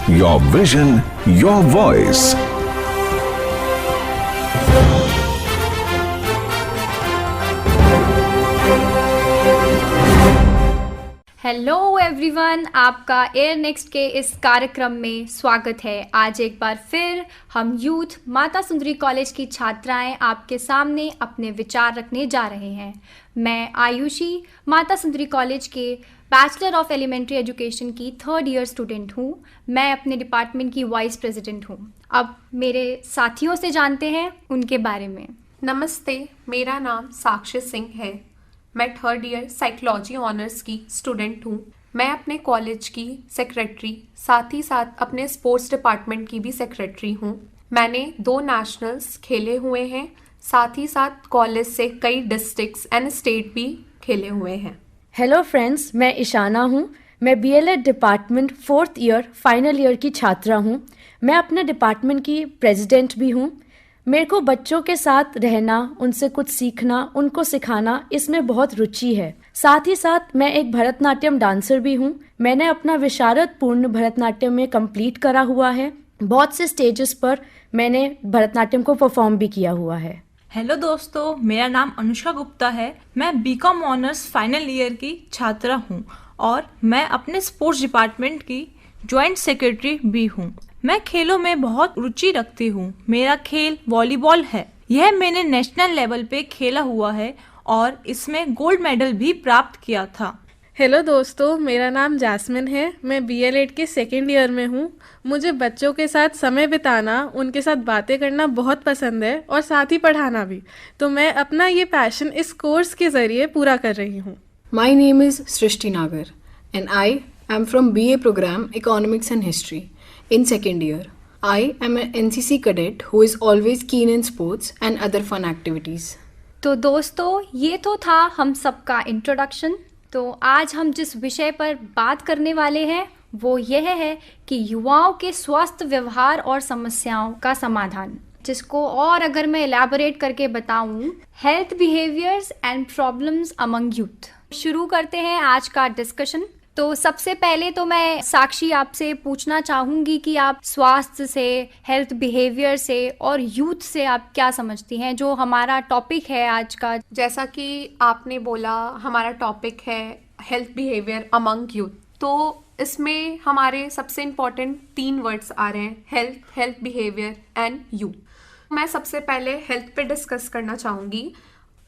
Your vision, your voice. Hello everyone, आपका air next के इस कार्यक्रम में स्वागत है। आज एक बार फिर हम यूथ माता सुंदरी कॉलेज की छात्राएं आपके सामने अपने विचार रखने जा रहे हैं। मैं आयुषी माता सुंदरी कॉलेज के बैचलर ऑफ एलिमेंट्री एजुकेशन की 3rd ईयर स्टूडेंट हूँ। मैं अपने डिपार्टमेंट की वाइस प्रेसिडेंट हूँ। अब मेरे साथियों से जानते हैं उनके बारे में। नमस्ते, मेरा नाम साक्षी सिंह है। मैं 3rd ईयर साइकोलॉजी ऑनर्स की स्टूडेंट हूँ। मैं अपने कॉलेज की सेक्रेटरी, साथ ही साथ अपने स्पोर्ट्स डिपार्टमेंट की भी सेक्रेटरी हूँ। मैंने 2 नेशनल्स खेले हुए हैं, साथ ही साथ कॉलेज से कई डिस्ट्रिक्ट्स एंड स्टेट भी खेले हुए हैं। हेलो फ्रेंड्स, मैं ईशाना हूँ। मैं B.El.Ed department 4th year final year की छात्रा हूँ। मैं अपने डिपार्टमेंट की प्रेसिडेंट भी हूँ। मेरे को बच्चों के साथ रहना, उनसे कुछ सीखना, उनको सिखाना, इसमें बहुत रुचि है। साथ ही साथ मैं एक भरतनाट्यम डांसर भी हूँ। मैंने अपना विशारद पूर्ण भरतनाट्यम में कंप्लीट करा हुआ है। बहुत से स्टेजेस पर मैंने भरतनाट्यम को परफॉर्म भी किया हुआ है। हेलो दोस्तों, मेरा नाम अनुष्का गुप्ता है। मैं बीकॉम ऑनर्स फाइनल ईयर की छात्रा हूँ और मैं अपने स्पोर्ट्स डिपार्टमेंट की जॉइंट सेक्रेटरी भी हूँ। मैं खेलों में बहुत रुचि रखती हूँ। मेरा खेल वॉलीबॉल है। यह मैंने नेशनल लेवल पे खेला हुआ है और इसमें गोल्ड मेडल भी प्राप्त किया था। हेलो दोस्तों, मेरा नाम जैस्मिन है। मैं बीएलएड के 2nd ईयर में हूँ। मुझे बच्चों के साथ समय बिताना, उनके साथ बातें करना बहुत पसंद है और साथ ही पढ़ाना भी। तो मैं अपना ये पैशन इस कोर्स के ज़रिए पूरा कर रही हूँ। My name is Srishti Nagar and I am from BA program Economics and History in 2nd year. I am an NCC cadet who is always keen in sports and other fun activities. तो दोस्तों, ये तो था हम सबका introduction. तो आज हम जिस विषय पर बात करने वाले हैं वो यह है कि युवाओं के स्वस्थ व्यवहार और समस्याओं का समाधान, जिसको और अगर मैं एलैबोरेट करके बताऊं, health behaviours and problems among youth. शुरू करते हैं आज का डिस्कशन। तो सबसे पहले तो मैं साक्षी आपसे पूछना चाहूंगी कि आप स्वास्थ्य से, हेल्थ बिहेवियर से और यूथ से आप क्या समझती हैं, जो हमारा टॉपिक है आज का। जैसा कि आपने बोला, हमारा टॉपिक है हेल्थ बिहेवियर अमंग यूथ। तो इसमें हमारे सबसे इम्पोर्टेंट 3 वर्ड्स आ रहे हैं, health, health behaviour and youth. मैं सबसे पहले हेल्थ पे डिस्कस करना चाहूँगी।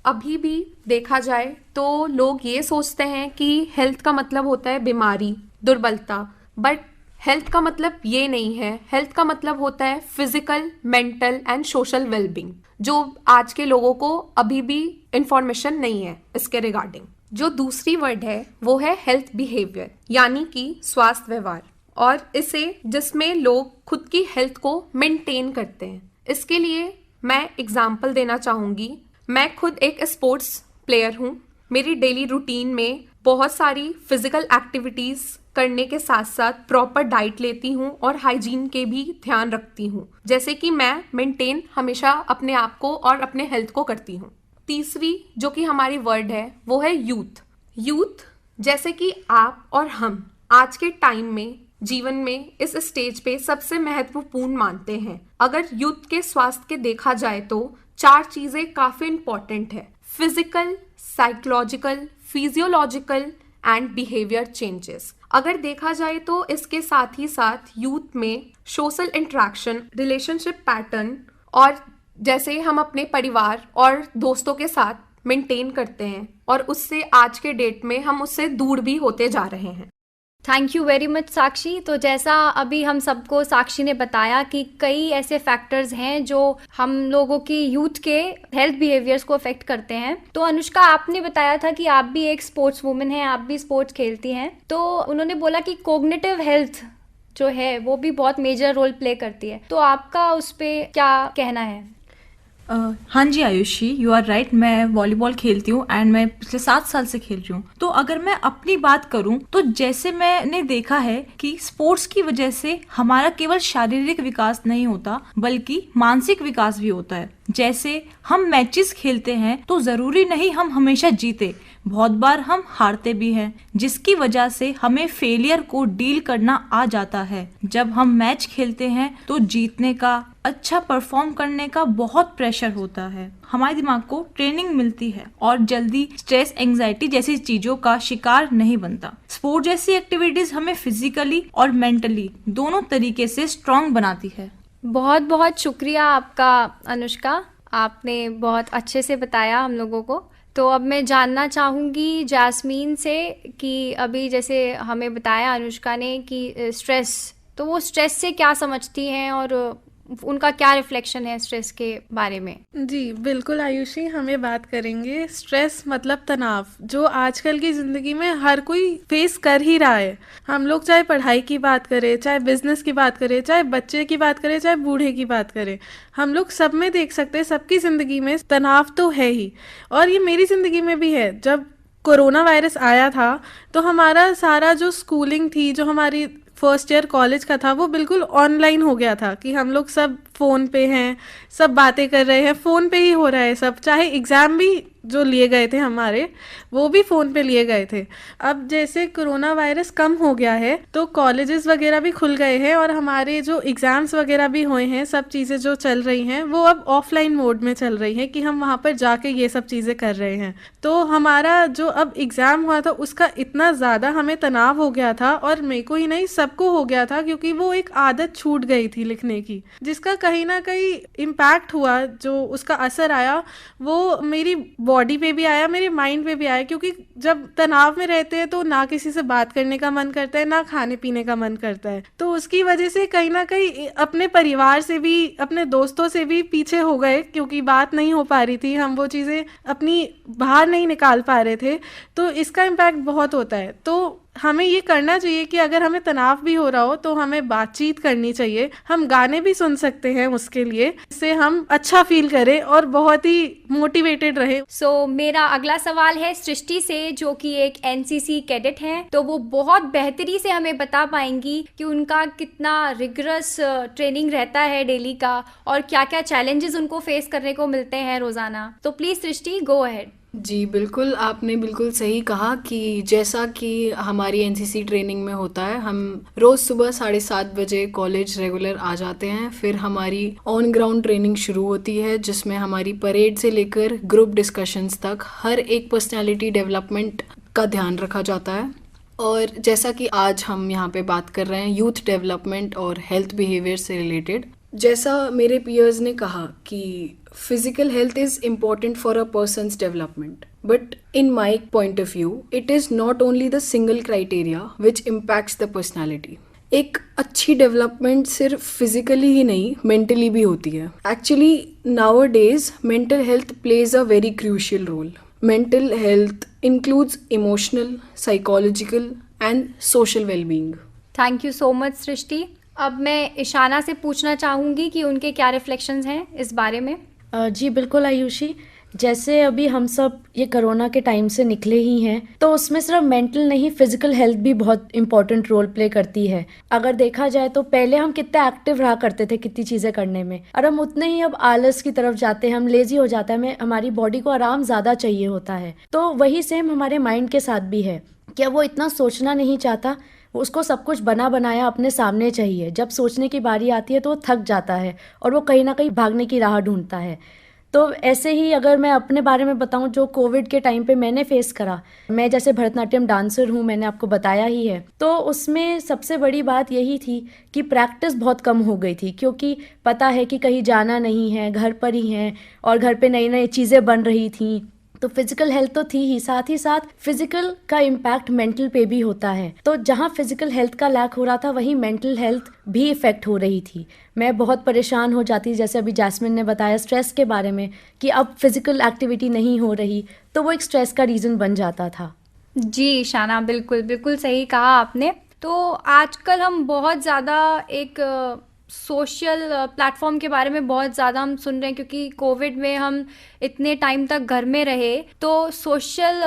अभी भी देखा जाए तो लोग ये सोचते हैं कि हेल्थ का मतलब होता है बीमारी, दुर्बलता, बट हेल्थ का मतलब ये नहीं है। हेल्थ का मतलब होता है physical, mental and social wellbeing, जो आज के लोगों को अभी भी इंफॉर्मेशन नहीं है इसके रिगार्डिंग। जो दूसरी वर्ड है वो है हेल्थ बिहेवियर, यानी कि स्वास्थ्य व्यवहार, और इसे जिसमें लोग खुद की हेल्थ को मेंटेन करते हैं। इसके लिए मैं एग्जाम्पल देना चाहूँगी। मैं खुद एक स्पोर्ट्स प्लेयर हूँ। मेरी डेली रूटीन में बहुत सारी फिजिकल एक्टिविटीज़ करने के साथ साथ प्रॉपर डाइट लेती हूँ और हाइजीन के भी ध्यान रखती हूँ, जैसे कि मैं मेंटेन हमेशा अपने आप को और अपने हेल्थ को करती हूँ। तीसरी जो कि हमारी वर्ड है वो है यूथ। यूथ जैसे कि आप और हम आज के टाइम में जीवन में इस स्टेज पे सबसे महत्वपूर्ण मानते हैं। अगर यूथ के स्वास्थ्य के देखा जाए तो 4 चीज़ें काफ़ी इम्पॉर्टेंट है: physical, psychological, physiological and behaviour changes. अगर देखा जाए तो इसके साथ ही साथ यूथ में सोशल इंटरेक्शन, रिलेशनशिप पैटर्न, और जैसे हम अपने परिवार और दोस्तों के साथ मेंटेन करते हैं, और उससे आज के डेट में हम उससे दूर भी होते जा रहे हैं। थैंक यू वेरी मच साक्षी। तो जैसा अभी हम सबको साक्षी ने बताया कि कई ऐसे फैक्टर्स हैं जो हम लोगों की यूथ के हेल्थ बिहेवियर्स को अफेक्ट करते हैं। तो अनुष्का, आपने बताया था कि आप भी एक स्पोर्ट्स वुमेन हैं, आप भी स्पोर्ट्स खेलती हैं। तो उन्होंने बोला कि कोग्निटिव हेल्थ जो है वो भी बहुत मेजर रोल प्ले करती है। तो आपका उस पर क्या कहना है? हाँ जी आयुषी, यू आर राइट। मैं वॉलीबॉल खेलती हूँ एंड मैं पिछले 7 साल से खेल रही हूँ। तो अगर मैं अपनी बात करूँ तो जैसे मैंने देखा है कि स्पोर्ट्स की वजह से हमारा केवल शारीरिक विकास नहीं होता बल्कि मानसिक विकास भी होता है। जैसे हम मैचेस खेलते हैं तो जरूरी नहीं हम हमेशा जीते, बहुत बार हम हारते भी हैं, जिसकी वजह से हमें फेलियर को डील करना आ जाता है। जब हम मैच खेलते हैं तो जीतने का, अच्छा परफॉर्म करने का बहुत प्रेशर होता है। हमारे दिमाग को ट्रेनिंग मिलती है और जल्दी स्ट्रेस, एंजाइटी जैसी चीजों का शिकार नहीं बनता। स्पोर्ट जैसी एक्टिविटीज हमें फिजिकली और मेंटली दोनों तरीके से स्ट्रांग बनाती है। बहुत बहुत शुक्रिया आपका अनुष्का, आपने बहुत अच्छे से बताया हम लोगों को। तो अब मैं जानना चाहूँगी जैस्मीन से कि अभी जैसे हमें बताया अनुष्का ने कि स्ट्रेस, तो वो स्ट्रेस से क्या समझती हैं और उनका क्या रिफ्लेक्शन है स्ट्रेस के बारे में। जी बिल्कुल आयुषी, हमें बात करेंगे स्ट्रेस मतलब तनाव, जो आजकल की ज़िंदगी में हर कोई फेस कर ही रहा है। हम लोग चाहे पढ़ाई की बात करें, चाहे बिजनेस की बात करें, चाहे बच्चे की बात करें, चाहे बूढ़े की बात करें, हम लोग सब में देख सकते हैं सबकी ज़िंदगी में तनाव तो है ही। और ये मेरी ज़िंदगी में भी है। जब कोरोना वायरस आया था तो हमारा सारा जो स्कूलिंग थी, जो हमारी फर्स्ट ईयर कॉलेज का था, वो बिल्कुल ऑनलाइन हो गया था कि हम लोग सब फ़ोन पे हैं, सब बातें कर रहे हैं, फ़ोन पे ही हो रहा है सब। चाहे एग्ज़ाम भी जो लिए गए थे हमारे, वो भी फ़ोन पे लिए गए थे। अब जैसे कोरोना वायरस कम हो गया है तो कॉलेजेस वगैरह भी खुल गए हैं और हमारे जो एग्ज़ाम्स वगैरह भी हुए हैं, सब चीज़ें जो चल रही हैं वो अब ऑफलाइन मोड में चल रही हैं कि हम वहाँ पर जाके ये सब चीज़ें कर रहे हैं। तो हमारा जो अब एग्ज़ाम हुआ था उसका इतना ज़्यादा हमें तनाव हो गया था, और मेरे को ही नहीं सबको हो गया था, क्योंकि वो एक आदत छूट गई थी लिखने की, जिसका कहीं ना कहीं इम्पैक्ट हुआ। जो उसका असर आया वो मेरी बॉडी पे भी आया, मेरे माइंड पे भी आया, क्योंकि जब तनाव में रहते हैं तो ना किसी से बात करने का मन करता है, ना खाने पीने का मन करता है। तो उसकी वजह से कहीं ना कहीं अपने परिवार से भी, अपने दोस्तों से भी पीछे हो गए, क्योंकि बात नहीं हो पा रही थी, हम वो चीज़ें अपनी बाहर नहीं निकाल पा रहे थे। तो इसका इम्पैक्ट बहुत होता है। तो हमें ये करना चाहिए कि अगर हमें तनाव भी हो रहा हो तो हमें बातचीत करनी चाहिए। हम गाने भी सुन सकते हैं उसके लिए, इससे हम अच्छा फील करें और बहुत ही मोटिवेटेड रहे। मेरा अगला सवाल है सृष्टि से, जो कि एक एनसीसी कैडेट हैं। तो वो बहुत बेहतरी से हमें बता पाएंगी कि उनका कितना रिगरस ट्रेनिंग रहता है डेली का, और क्या क्या चैलेंजेस उनको फेस करने को मिलते हैं रोजाना। तो प्लीज सृष्टि, गो अहेड। जी बिल्कुल, आपने बिल्कुल सही कहा कि जैसा कि हमारी एनसीसी ट्रेनिंग में होता है, हम रोज़ सुबह 7:30 बजे कॉलेज रेगुलर आ जाते हैं। फिर हमारी ऑन ग्राउंड ट्रेनिंग शुरू होती है, जिसमें हमारी परेड से लेकर ग्रुप डिस्कशंस तक हर एक पर्सनालिटी डेवलपमेंट का ध्यान रखा जाता है। और जैसा कि आज हम यहाँ पे बात कर रहे हैं यूथ डेवलपमेंट और हेल्थ बिहेवियर से रिलेटेड, जैसा मेरे पीयर्स ने कहा कि physical health is important for a person's development, but in my point of view it is not only the single criteria which impacts the personality. एक अच्छी development सिर्फ फिजिकली ही नहीं, मेंटली भी होती है। Actually nowadays mental health plays a very crucial role. Mental health includes emotional, psychological and social well-being. Thank you so much Srishti. अब मैं ईशाना से पूछना चाहूँगी कि उनके क्या रिफ्लेक्शंस हैं इस बारे में। जी बिल्कुल आयुषी, जैसे अभी हम सब ये कोरोना के टाइम से निकले ही हैं, तो उसमें सिर्फ मेंटल नहीं, फिजिकल हेल्थ भी बहुत इंपॉर्टेंट रोल प्ले करती है। अगर देखा जाए तो पहले हम कितने एक्टिव रहा करते थे कितनी चीज़ें करने में, और हम उतने ही अब आलस की तरफ जाते हैं, हम लेजी हो जाते हैं, हमारी बॉडी को आराम ज़्यादा चाहिए होता है। तो वही सेम हमारे माइंड के साथ भी है, क्या वो इतना सोचना नहीं चाहता, उसको सब कुछ बना बनाया अपने सामने चाहिए। जब सोचने की बारी आती है तो वो थक जाता है और वो कहीं ना कहीं भागने की राह ढूंढता है। तो ऐसे ही अगर मैं अपने बारे में बताऊं, जो कोविड के टाइम पे मैंने फेस करा, मैं जैसे भरतनाट्यम डांसर हूं, मैंने आपको बताया ही है, तो उसमें सबसे बड़ी बात यही थी कि प्रैक्टिस बहुत कम हो गई थी, क्योंकि पता है कि कहीं जाना नहीं है, घर पर ही हैं और घर पे नई नई चीज़ें बन रही थी। तो फिजिकल हेल्थ तो थी ही साथ फिजिकल का इम्पैक्ट मेंटल पे भी होता है। तो जहाँ फिजिकल हेल्थ का लैक हो रहा था, वहीं मेंटल हेल्थ भी इफेक्ट हो रही थी। मैं बहुत परेशान हो जाती, जैसे अभी जैस्मिन ने बताया स्ट्रेस के बारे में कि अब फिजिकल एक्टिविटी नहीं हो रही, तो वो एक स्ट्रेस का रीज़न बन जाता था। जी शाना, बिल्कुल बिल्कुल सही कहा आपने। तो आजकल हम बहुत ज़्यादा एक सोशल प्लेटफॉर्म के बारे में बहुत ज़्यादा हम सुन रहे हैं, क्योंकि कोविड में हम इतने टाइम तक घर में रहे, तो सोशल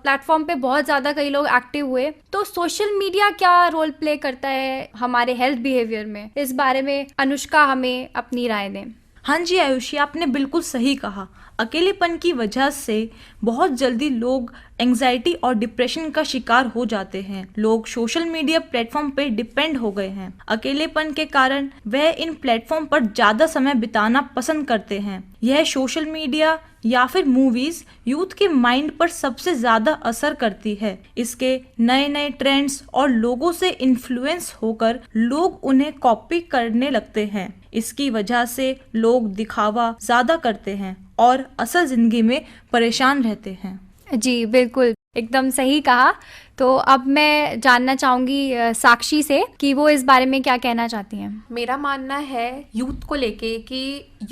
प्लेटफॉर्म पे बहुत ज़्यादा कई लोग एक्टिव हुए। तो सोशल मीडिया क्या रोल प्ले करता है हमारे हेल्थ बिहेवियर में, इस बारे में अनुष्का हमें अपनी राय दें। हाँ जी आयुषी, आपने बिल्कुल सही कहा। अकेलेपन की वजह से बहुत जल्दी लोग एंजाइटी और डिप्रेशन का शिकार हो जाते हैं। लोग सोशल मीडिया प्लेटफॉर्म पे डिपेंड हो गए हैं। अकेलेपन के कारण वह इन प्लेटफॉर्म पर ज़्यादा समय बिताना पसंद करते हैं। यह सोशल मीडिया या फिर मूवीज यूथ के माइंड पर सबसे ज़्यादा असर करती है। इसके नए नए ट्रेंड्स और लोगों से इन्फ्लुएंस होकर लोग उन्हें कॉपी करने लगते हैं। इसकी वजह से लोग दिखावा ज़्यादा करते हैं और असल ज़िंदगी में परेशान रहते हैं। जी बिल्कुल, एकदम सही कहा। तो अब मैं जानना चाहूँगी साक्षी से कि वो इस बारे में क्या कहना चाहती हैं। मेरा मानना है यूथ को लेके कि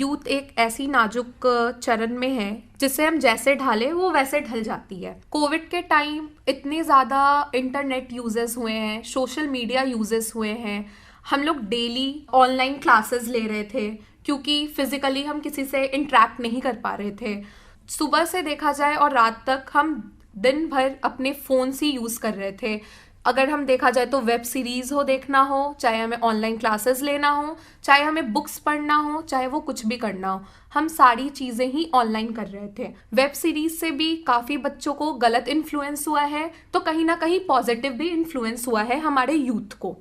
यूथ एक ऐसी नाजुक चरण में है जिसे हम जैसे ढाले वो वैसे ढल जाती है। कोविड के टाइम इतने ज़्यादा इंटरनेट यूजेस हुए हैं, सोशल मीडिया यूजेस हुए हैं। हम लोग डेली ऑनलाइन क्लासेस ले रहे थे क्योंकि फिजिकली हम किसी से इंटरेक्ट नहीं कर पा रहे थे। सुबह से देखा जाए और रात तक हम दिन भर अपने फ़ोन से यूज़ कर रहे थे। अगर हम देखा जाए तो वेब सीरीज़ हो देखना हो, चाहे हमें ऑनलाइन क्लासेस लेना हो, चाहे हमें बुक्स पढ़ना हो, चाहे वो कुछ भी करना हो, हम सारी चीज़ें ही ऑनलाइन कर रहे थे। वेब सीरीज़ से भी काफ़ी बच्चों को गलत इन्फ्लुएंस हुआ है, तो कहीं ना कहीं पॉजिटिव भी इन्फ्लुएंस हुआ है हमारे यूथ को।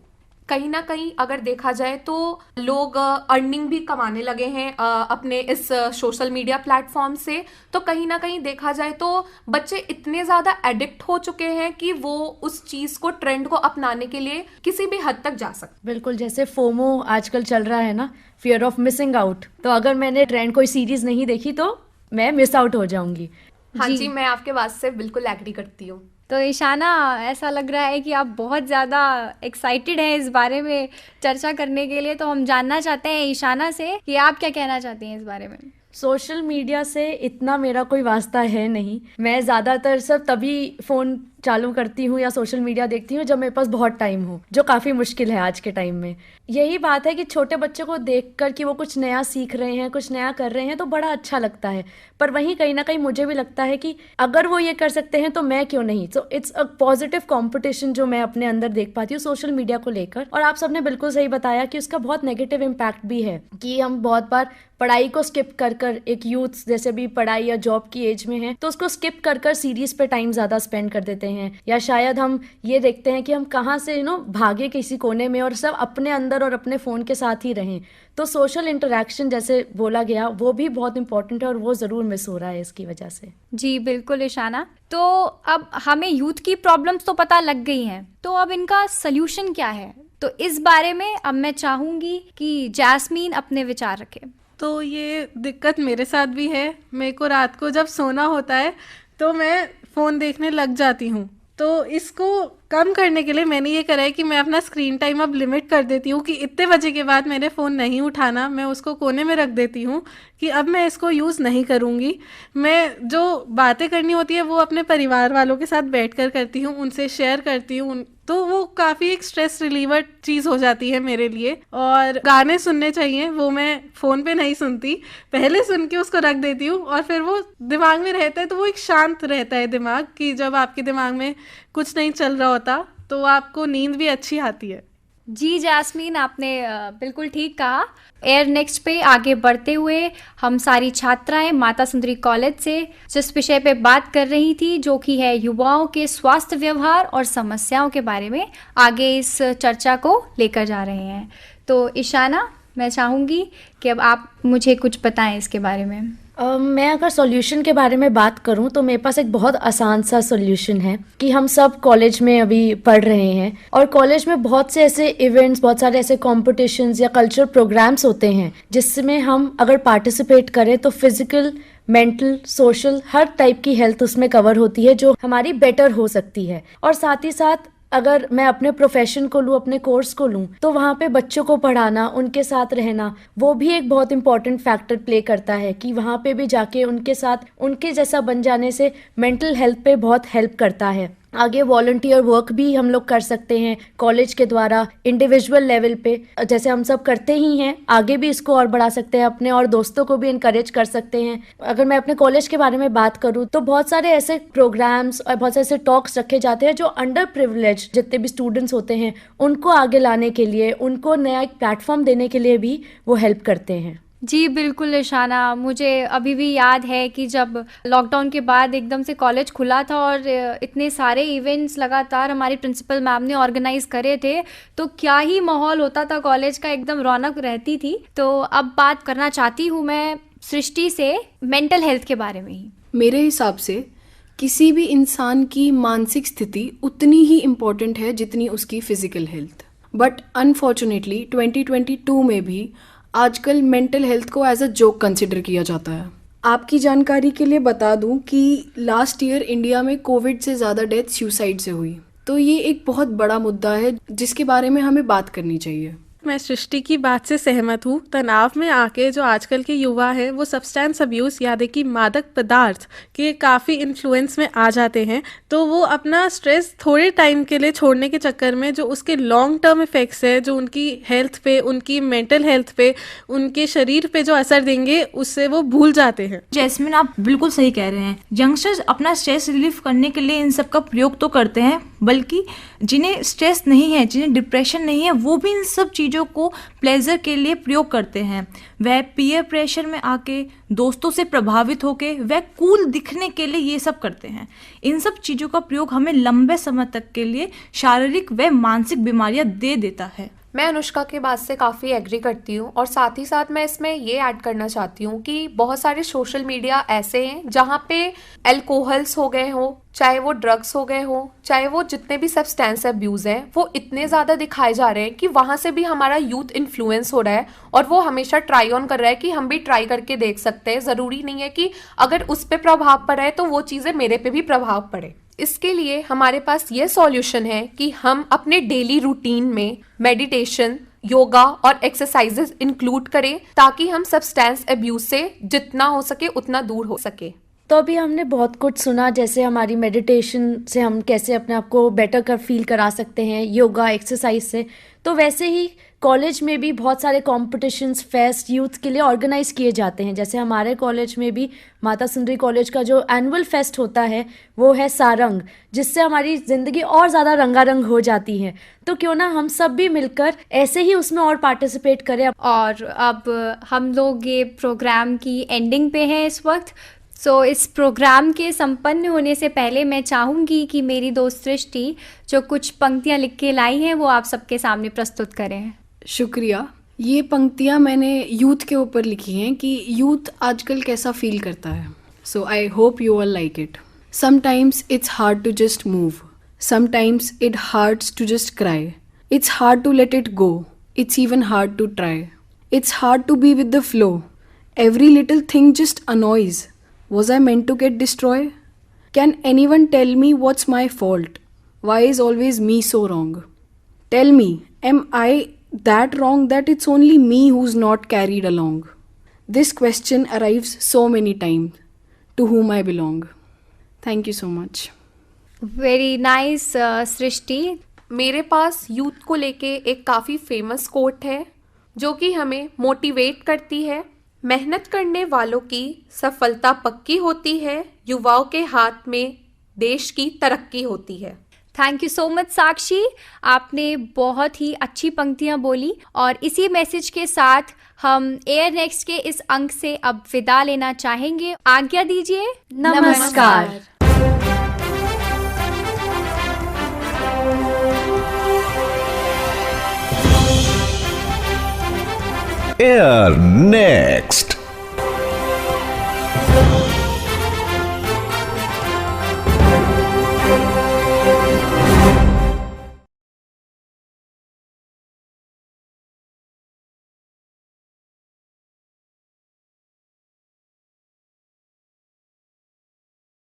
कहीं ना कहीं अगर देखा जाए तो लोग अर्निंग भी कमाने लगे हैं अपने इस सोशल मीडिया प्लेटफॉर्म से। तो कहीं ना कहीं देखा जाए तो बच्चे इतने ज़्यादा एडिक्ट हो चुके हैं कि वो उस चीज़ को, ट्रेंड को अपनाने के लिए किसी भी हद तक जा सकते। बिल्कुल, जैसे फोमो आजकल चल रहा है ना, फियर ऑफ मिसिंग आउट। तो अगर मैंने ट्रेंड कोई सीरीज नहीं देखी तो मैं मिस आउट हो जाऊंगी। हाँ जी, मैं आपके बात से बिल्कुल एग्री करती हूँ। तो ईशाना, ऐसा लग रहा है कि आप बहुत ज़्यादा एक्साइटेड हैं इस बारे में चर्चा करने के लिए। तो हम जानना चाहते हैं ईशाना से कि आप क्या कहना चाहती हैं इस बारे में। सोशल मीडिया से इतना मेरा कोई वास्ता है नहीं। मैं ज़्यादातर सब तभी फ़ोन चालू करती हूँ या सोशल मीडिया देखती हूँ जब मेरे पास बहुत टाइम हो, जो काफ़ी मुश्किल है आज के टाइम में। यही बात है कि छोटे बच्चों को देखकर कि वो कुछ नया सीख रहे हैं, कुछ नया कर रहे हैं, तो बड़ा अच्छा लगता है। पर वहीं कहीं ना कहीं मुझे भी लगता है कि अगर वो ये कर सकते हैं तो मैं क्यों नहीं। So it's a positive competition जो मैं अपने अंदर देख पाती हूँ सोशल मीडिया को लेकर। और आप सबने बिल्कुल सही बताया कि उसका बहुत नेगेटिव इम्पैक्ट भी है कि हम बहुत बार पढ़ाई को स्किप कर कर, एक यूथ जैसे भी पढ़ाई या जॉब की एज में है, तो उसको स्किप कर कर सीरीज पे टाइम ज़्यादा स्पेंड कर देते हैं। या शायद हम ये देखते हैं कि हम कहाँ से भागे किसी कोने में और सब अपने अंदर और अपने फ़ोन के साथ ही रहें। तो सोशल इंटरेक्शन जैसे बोला गया वो भी बहुत इंपॉर्टेंट है और वो ज़रूर मिस हो रहा है इसकी वजह से। जी बिल्कुल ईशाना। तो अब हमें यूथ की प्रॉब्लम्स तो पता लग गई हैं, तो अब इनका सल्यूशन क्या है? तो इस बारे में अब मैं चाहूँगी कि जैस्मीन अपने विचार रखे। तो ये दिक्कत मेरे साथ भी है। मेरे को रात को जब सोना होता है तो मैं फ़ोन देखने लग जाती हूँ। तो इसको कम करने के लिए मैंने ये करा है कि मैं अपना स्क्रीन टाइम अब लिमिट कर देती हूँ कि इतने बजे के बाद मैंने फ़ोन नहीं उठाना। मैं उसको कोने में रख देती हूँ कि अब मैं इसको यूज़ नहीं करूँगी। मैं जो बातें करनी होती है वो अपने परिवार वालों के साथ बैठकर करती हूँ, उनसे शेयर करती हूँ। तो वो काफ़ी एक स्ट्रेस रिलीवर चीज़ हो जाती है मेरे लिए। और गाने सुनने चाहिए, वो मैं फ़ोन पे नहीं सुनती, पहले सुन के उसको रख देती हूँ और फिर वो दिमाग में रहता है। तो वो एक शांत रहता है दिमाग, कि जब आपके दिमाग में कुछ नहीं चल रहा होता तो आपको नींद भी अच्छी आती है। जी जैस्मीन, आपने बिल्कुल ठीक कहा। एयर नेक्स्ट पे आगे बढ़ते हुए हम सारी छात्राएं माता सुंदरी कॉलेज से जिस विषय पे बात कर रही थी, जो कि है युवाओं के स्वास्थ्य व्यवहार और समस्याओं के बारे में, आगे इस चर्चा को लेकर जा रहे हैं। तो ईशाना, मैं चाहूँगी कि अब आप मुझे कुछ बताएं इसके बारे में। मैं अगर सॉल्यूशन के बारे में बात करूं तो मेरे पास एक बहुत आसान सा सॉल्यूशन है कि हम सब कॉलेज में अभी पढ़ रहे हैं और कॉलेज में बहुत से ऐसे इवेंट्स, बहुत सारे ऐसे कॉम्पिटिशन्स या कल्चरल प्रोग्राम्स होते हैं जिसमें हम अगर पार्टिसिपेट करें तो फिजिकल, मेंटल, सोशल हर टाइप की हेल्थ उसमें कवर होती है जो हमारी बेटर हो सकती है। और साथ ही साथ अगर मैं अपने प्रोफेशन को लूँ, अपने कोर्स को लूँ, तो वहाँ पे बच्चों को पढ़ाना, उनके साथ रहना, वो भी एक बहुत इंपॉर्टेंट फैक्टर प्ले करता है कि वहाँ पे भी जाके उनके साथ उनके जैसा बन जाने से मेंटल हेल्थ पे बहुत हेल्प करता है। आगे वॉलंटियर वर्क भी हम लोग कर सकते हैं कॉलेज के द्वारा, इंडिविजुअल लेवल पे जैसे हम सब करते ही हैं, आगे भी इसको और बढ़ा सकते हैं अपने, और दोस्तों को भी इनकरेज कर सकते हैं। अगर मैं अपने कॉलेज के बारे में बात करूँ तो बहुत सारे ऐसे प्रोग्राम्स और बहुत सारे ऐसे टॉक्स रखे जाते हैं जो अंडर प्रिविलेज जितने भी स्टूडेंट्स होते हैं उनको आगे लाने के लिए, उनको नया एक प्लेटफॉर्म देने के लिए भी वो हेल्प करते हैं। जी बिल्कुल इशाना, मुझे अभी भी याद है कि जब लॉकडाउन के बाद एकदम से कॉलेज खुला था और इतने सारे इवेंट्स लगातार हमारी प्रिंसिपल मैम ने ऑर्गेनाइज करे थे, तो क्या ही माहौल होता था कॉलेज का, एकदम रौनक रहती थी। तो अब बात करना चाहती हूँ मैं सृष्टि से मेंटल हेल्थ के बारे में ही। मेरे हिसाब से किसी भी इंसान की मानसिक स्थिति उतनी ही इम्पोर्टेंट है जितनी उसकी फिजिकल हेल्थ। बट अनफॉर्चुनेटली 2022 में भी आजकल मेंटल हेल्थ को एज अ जोक कंसिडर किया जाता है। आपकी जानकारी के लिए बता दूं कि लास्ट ईयर इंडिया में कोविड से ज़्यादा डेथ सुसाइड से हुई। तो ये एक बहुत बड़ा मुद्दा है जिसके बारे में हमें बात करनी चाहिए। मैं सृष्टि की बात से सहमत हूँ। तनाव में आके जो आजकल के युवा हैं वो सब्सटेंस अब्यूज़ यानी कि मादक पदार्थ के काफ़ी इन्फ्लुएंस में आ जाते हैं। तो वो अपना स्ट्रेस थोड़े टाइम के लिए छोड़ने के चक्कर में जो उसके लॉन्ग टर्म इफ़ेक्ट्स है, जो उनकी हेल्थ पे, उनकी मेंटल हेल्थ पे, उनके शरीर पे जो असर देंगे, उससे वो भूल जाते हैं। जैस्मिन, आप बिल्कुल सही कह रहे हैं। यंगस्टर्स अपना स्ट्रेस रिलीफ करने के लिए इन सब का प्रयोग तो करते हैं, बल्कि जिन्हें स्ट्रेस नहीं है, जिन्हें डिप्रेशन नहीं है, वो भी इन सब चीज़ों को प्लेजर के लिए प्रयोग करते हैं। वह पीयर प्रेशर में आके, दोस्तों से प्रभावित होके, वह कूल दिखने के लिए ये सब करते हैं। इन सब चीज़ों का प्रयोग हमें लंबे समय तक के लिए शारीरिक व मानसिक बीमारियां दे देता है। मैं अनुष्का के बात से काफ़ी एग्री करती हूँ और साथ ही साथ मैं इसमें ये ऐड करना चाहती हूँ कि बहुत सारे सोशल मीडिया ऐसे हैं जहाँ पे अल्कोहल्स हो गए हो, चाहे वो ड्रग्स हो गए हो, चाहे वो जितने भी सब्सटेंस अब्यूज़ हैं, वो इतने ज़्यादा दिखाए जा रहे हैं कि वहाँ से भी हमारा यूथ इन्फ्लुएंस हो रहा है और वो हमेशा ट्राई ऑन कर रहा है कि हम भी ट्राई करके देख सकते हैं। ज़रूरी नहीं है कि अगर उस पर प्रभाव पड़ा है तो वो चीज़ें मेरे पे भी प्रभाव पड़े। इसके लिए हमारे पास ये सॉल्यूशन है कि हम अपने डेली रूटीन में मेडिटेशन, योगा और एक्सरसाइजेस इंक्लूड करें ताकि हम सब्सटेंस अब्यूज से जितना हो सके उतना दूर हो सके। तो अभी हमने बहुत कुछ सुना, जैसे हमारी मेडिटेशन से हम कैसे अपने आप को बेटर कर फील करा सकते हैं, योगा एक्सरसाइज से। तो वैसे ही कॉलेज में भी बहुत सारे कॉम्पिटिशन्स, फेस्ट यूथ के लिए ऑर्गेनाइज किए जाते हैं। जैसे हमारे कॉलेज में भी माता सुंदरी कॉलेज का जो एनुअल फेस्ट होता है वो है सारंग, जिससे हमारी ज़िंदगी और ज़्यादा रंगारंग हो जाती है। तो क्यों ना हम सब भी मिलकर ऐसे ही उसमें और पार्टिसिपेट करें। और अब हम लोग ये प्रोग्राम की एंडिंग पे हैं इस वक्त। सो इस प्रोग्राम के संपन्न होने से पहले मैं चाहूँगी कि मेरी दोस्त सृष्टि जो कुछ पंक्तियाँ लिख के लाई हैं वो आप सबके सामने प्रस्तुत करें। शुक्रिया। ये पंक्तियाँ मैंने यूथ के ऊपर लिखी हैं कि यूथ आजकल कैसा फील करता है। So I hope you all like it. Sometimes it's hard to just move, sometimes it hards to just cry, it's hard to let it go, it's even hard to try, it's hard to be with the flow, every little thing just annoys. Was I meant to get destroyed? Can anyone tell me what's my fault? Why is always me so wrong? Tell me, am I that wrong that it's only me who's not carried along? This question arrives so many times. To whom I belong? Thank you so much. Very nice Srishti. मेरे पास youth को लेके एक काफ़ी famous quote है जो कि हमें मोटिवेट करती है। मेहनत करने वालों की सफलता पक्की होती है, युवाओं के हाथ में देश की तरक्की होती है। थैंक यू सो मच साक्षी, आपने बहुत ही अच्छी पंक्तियां बोली। और इसी मैसेज के साथ हम एयर नेक्स्ट के इस अंक से अब विदा लेना चाहेंगे। आज्ञा दीजिए। नमस्कार। Air Next.